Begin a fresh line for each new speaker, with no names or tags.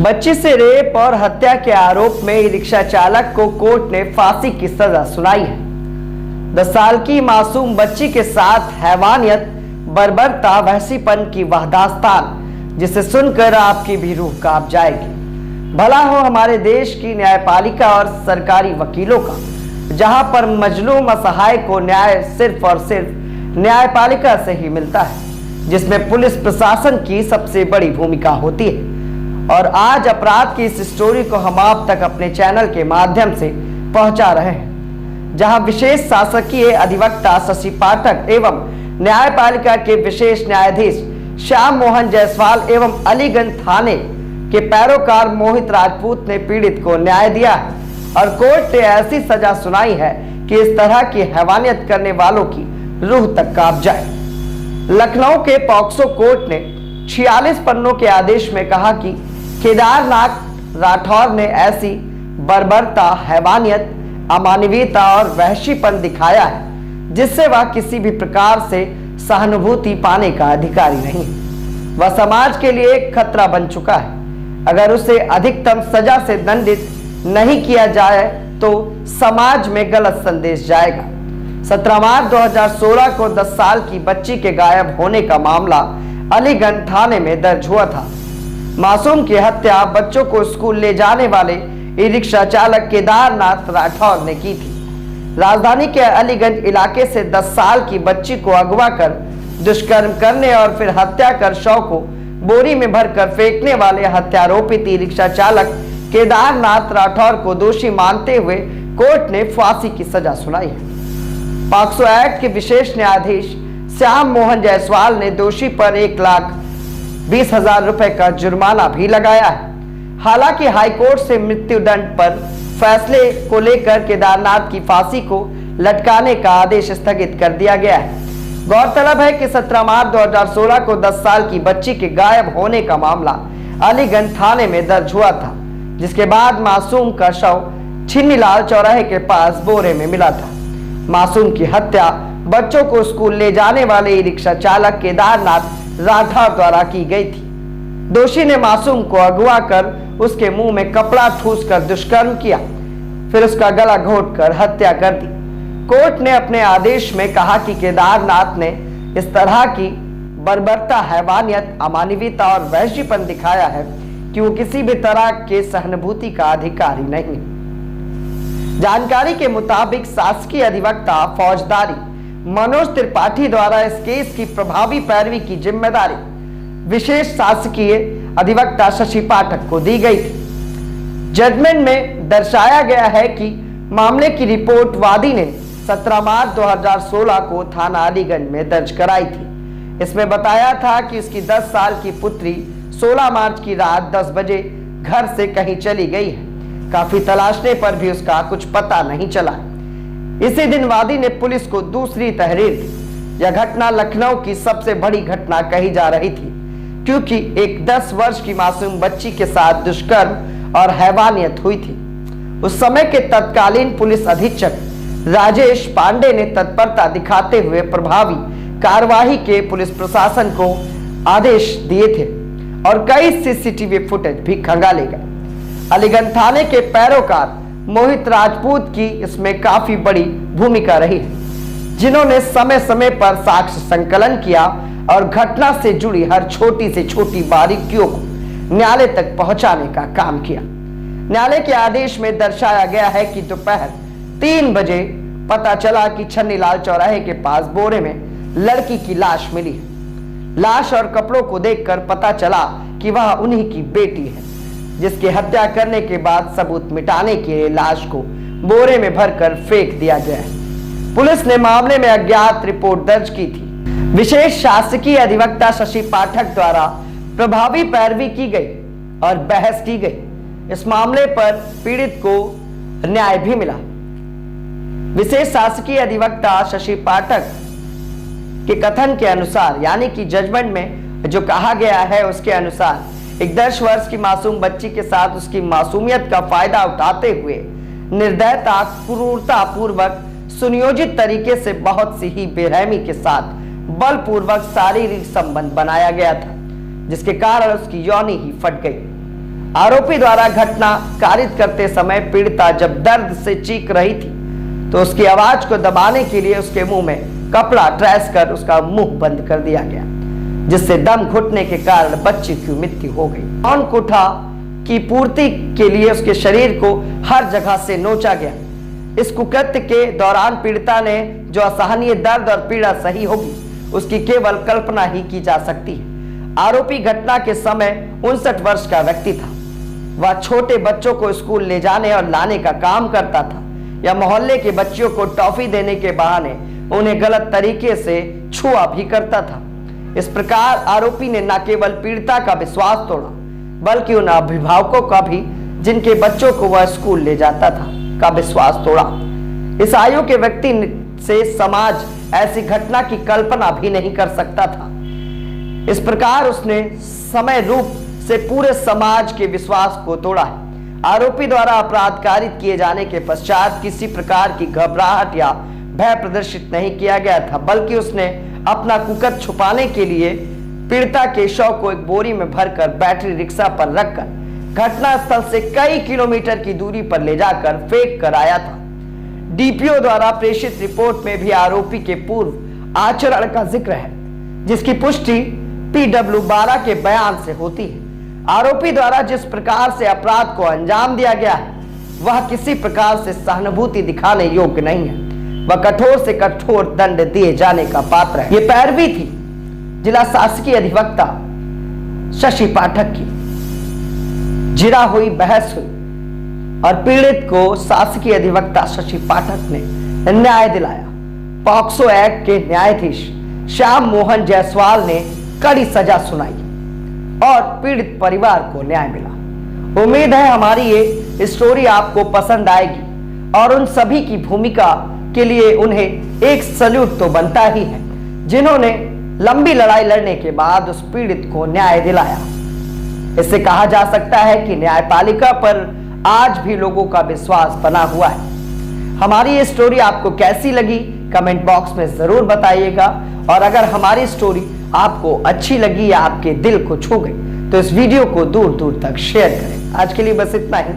बच्ची से रेप और हत्या के आरोप में ई रिक्शा चालक को कोर्ट ने फांसी की सजा सुनाई है। 10 साल की मासूम बच्ची के साथ हैवानियत, बर्बरता, वहशीपन की वह दास्तान जिसे सुनकर आपकी भी रूह कांप जाएगी। भला हो हमारे देश की न्यायपालिका और सरकारी वकीलों का, जहां पर मजलूम असहाय को न्याय सिर्फ और सिर्फ न्यायपालिका से ही मिलता है, जिसमें पुलिस प्रशासन की सबसे बड़ी भूमिका होती है। और आज अपराध की इस स्टोरी को हम आप तक अपने चैनल के माध्यम से पहुंचा रहे हैं, जहां विशेष शासकीय अधिवक्ता शशि पाठक एवं न्यायपालिका के विशेष न्यायाधीश श्याम मोहन जायसवाल एवं अलीगंज थाने के पैरोकार मोहित राजपूत ने पीड़ित को न्याय दिया है और कोर्ट ने ऐसी सजा सुनाई है कि इस तरह की हैवानियत करने वालों की रूह तक कांप जाए। लखनऊ के पॉक्सो कोर्ट ने 46 पन्नों के आदेश में कहा कि केदारनाथ राठौर ने ऐसी बर्बरता, हैवानियत, अमानवीयता और वहशीपन दिखाया है जिससे वह किसी भी प्रकार से सहानुभूति पाने का अधिकारी नहीं है। वह समाज के लिए एक खतरा बन चुका है। अगर उसे अधिकतम सजा से दंडित नहीं किया जाए तो समाज में गलत संदेश जाएगा। 17 मार्च 2016 को 10 साल की बच्ची के गायब होने का मामला अलीगंज थाने में दर्ज हुआ था। मासूम की हत्या बच्चों को स्कूल ले जाने वाले ई रिक्शा चालक केदारनाथ राठौर ने की थी। राजधानी के अलीगंज इलाके से 10 साल की बच्ची को अगवा कर दुष्कर्म करने और फिर हत्या कर शव को बोरी में भरकर फेंकने वाले हत्यारोपित ई रिक्शा चालक केदारनाथ राठौर को दोषी मानते हुए कोर्ट ने फांसी की सजा सुनाई है। पॉक्सो एक्ट के विशेष न्यायाधीश श्याम मोहन जायसवाल ने दोषी पर 1,20,000 रुपए का जुर्माना भी लगाया है। हालांकि हाईकोर्ट से मृत्यु दंड पर फैसले को लेकर केदारनाथ की फांसी को लटकाने का आदेश स्थगित कर दिया गया है। गौरतलब है कि 17 मार्च 2016 को 10 साल की बच्ची के गायब होने का मामला अलीगंज थाने में दर्ज हुआ था, जिसके बाद मासूम का शव छिन्नीलाल चौराहे के पास बोरे में मिला था। मासूम की हत्या बच्चों को स्कूल ले जाने वाले ई रिक्शा चालक केदारनाथ राठौर द्वारा की गई थी। दोषी ने मासूम को अगवा कर उसके मुंह में कपड़ा ठूस कर दुष्कर्म किया, फिर उसका गला घोट कर हत्या कर दी। कोर्ट ने अपने आदेश में कहा कि केदारनाथ ने इस तरह की बर्बरता, हैवानियत, अमानवीयता और वहशीपन दिखाया है कि वो किसी भी तरह के सहानुभूति का अधिकारी नहीं। जानकारी के मुताबिक शासकीय अधिवक्ता फौजदारी मनोज त्रिपाठी द्वारा इस केस की प्रभावी पैरवी की जिम्मेदारी विशेष शासकीय अधिवक्ता शशि पाठक को दी गई थी। जजमेंट में दर्शाया गया है कि मामले की रिपोर्ट वादी ने 17 मार्च 2016 को थाना अलीगंज में दर्ज कराई थी। इसमें बताया था कि उसकी 10 साल की पुत्री 16 मार्च की रात 10 बजे घर से कहीं चली गई है। काफी तलाशने पर भी उसका कुछ पता नहीं चला। इसी दिन वादी ने पुलिस को दूसरी तहरीर दी। यह घटना लखनऊ की सबसे बड़ी घटना कही जा रही थी, क्योंकि एक 10 वर्ष की मासूम बच्ची के साथ दुष्कर्म और हैवानियत हुई थी। उस समय के तत्कालीन पुलिस अधीक्षक राजेश पांडे ने तत्परता दिखाते हुए प्रभावी कार्यवाही के पुलिस प्रशासन को आदेश दिए थे और कई सीसीटीवी फुटेज भी खंगाले गए। अलीगंज थाने के पैरोकार मोहित राजपूत की इसमें काफी बड़ी भूमिका रही है, जिन्होंने समय समय पर साक्ष्य संकलन किया और घटना से जुड़ी हर छोटी से छोटी बारीकियों को न्यायालय तक पहुंचाने का काम किया। न्यायालय के आदेश में दर्शाया गया है कि दोपहर 3 बजे पता चला कि छन्नीलाल चौराहे के पास बोरे में लड़की की लाश मिली है। लाश और कपड़ों को देखकर पता चला कि वह उन्हीं की बेटी है, जिसकी हत्या करने के बाद सबूत मिटाने के लिए लाश को बोरे में भरकर फेंक दिया गया है। पुलिस ने मामले में अज्ञात रिपोर्ट दर्ज की थी। विशेष शासकीय अधिवक्ता शशि पाठक द्वारा प्रभावी पैरवी की गई और बहस की गई। इस मामले पर पीड़ित को न्याय भी मिला। विशेष शासकीय अधिवक्ता शशि पाठक के कथन के अनुसार, यानी कि जजमेंट में जो कहा गया है उसके अनुसार, एक 10 वर्ष की मासूम बच्ची के साथ उसकी मासूमियत का फायदा उठाते हुए निर्दयता, क्रूरता पूर्वक सुनियोजित तरीके से बहुत सी ही बेरहमी के साथ बलपूर्वक शारीरिक संबंध बनाया गया था, जिसके कारण उसकी योनि ही फट गई। आरोपी द्वारा घटना कारित करते समय पीड़िता जब दर्द से चीख रही थी तो उसकी आवाज को दबाने के लिए उसके मुंह में कपड़ा ट्रेस कर उसका मुंह बंद कर दिया गया, जिससे दम घुटने के कारण बच्ची की मृत्यु हो गई। यौन कुठा की पूर्ति के लिए उसके शरीर को हर जगह से नोचा गया। इस कुकृत्य के दौरान पीड़िता ने जो असहनीय दर्द और पीड़ा सही होगी उसकी केवल कल्पना ही की जा सकती है। आरोपी घटना के समय 59 वर्ष का व्यक्ति था। वह छोटे बच्चों को स्कूल ले जाने और लाने का काम करता था या मोहल्ले के बच्चों को टॉफी देने के बहाने उन्हें गलत तरीके से छुआ भी करता था। इस प्रकार आरोपी ने न केवल पीड़िता का विश्वास तोड़ा बल्कि उन अभिभावकों का भी जिनके बच्चों को वह स्कूल ले जाता था का विश्वास तोड़ा। इस आयु के व्यक्ति से समाज ऐसी घटना की कल्पना भी नहीं कर सकता था। इस प्रकार उसने समय रूप से पूरे समाज के विश्वास को तोड़ा है। आरोपी द्वारा अपराध कारित किए जाने के पश्चात किसी प्रकार की घबराहट या भय प्रदर्शित नहीं किया गया था, बल्कि उसने अपना कुकृत्य छुपाने के लिए पीड़िता के शव को एक बोरी में भरकर बैटरी रिक्शा पर रखकर घटना स्थल से कई किलोमीटर की दूरी पर ले जाकर फेंक कर आया था। डीपीओ द्वारा प्रेषित रिपोर्ट में भी आरोपी के पूर्व आचरण का जिक्र है, जिसकी पुष्टि PW12 के बयान से होती है। आरोपी द्वारा जिस प्रकार से अपराध को अंजाम दिया गया है वह किसी प्रकार से सहानुभूति दिखाने योग्य नहीं है। वह कठोर से कठोर दंड दिए जाने का पात्र है। ये पैरवी थी जिला शासकीय अधिवक्ता शशि पाठक की। जिरा हुई, बहस हुई और पीड़ित को शासकीय अधिवक्ता शशि पाठक ने न्याय दिलाया। पॉक्सो एक्ट के न्यायाधीश श्याम मोहन जायसवाल ने कड़ी सजा सुनाई और पीड़ित परिवार को न्याय मिला। उम्मीद है हमारी ये स्टोरी आपको पसंद आएगी और उन सभी की भूमिका के लिए उन्हें एक सल्यूट तो बनता ही है जिन्होंने लंबी लड़ाई लड़ने के बाद उस पीड़ित को न्याय दिलाया। इससे कहा जा सकता है कि न्यायपालिका पर आज भी लोगों का विश्वास बना हुआ है। हमारी ये स्टोरी आपको कैसी लगी कमेंट बॉक्स में जरूर बताइएगा और अगर हमारी स्टोरी आपको अच्छी लगी या आपके दिल को छू गई तो इस वीडियो को दूर दूर तक शेयर करें। आज के लिए बस इतना ही।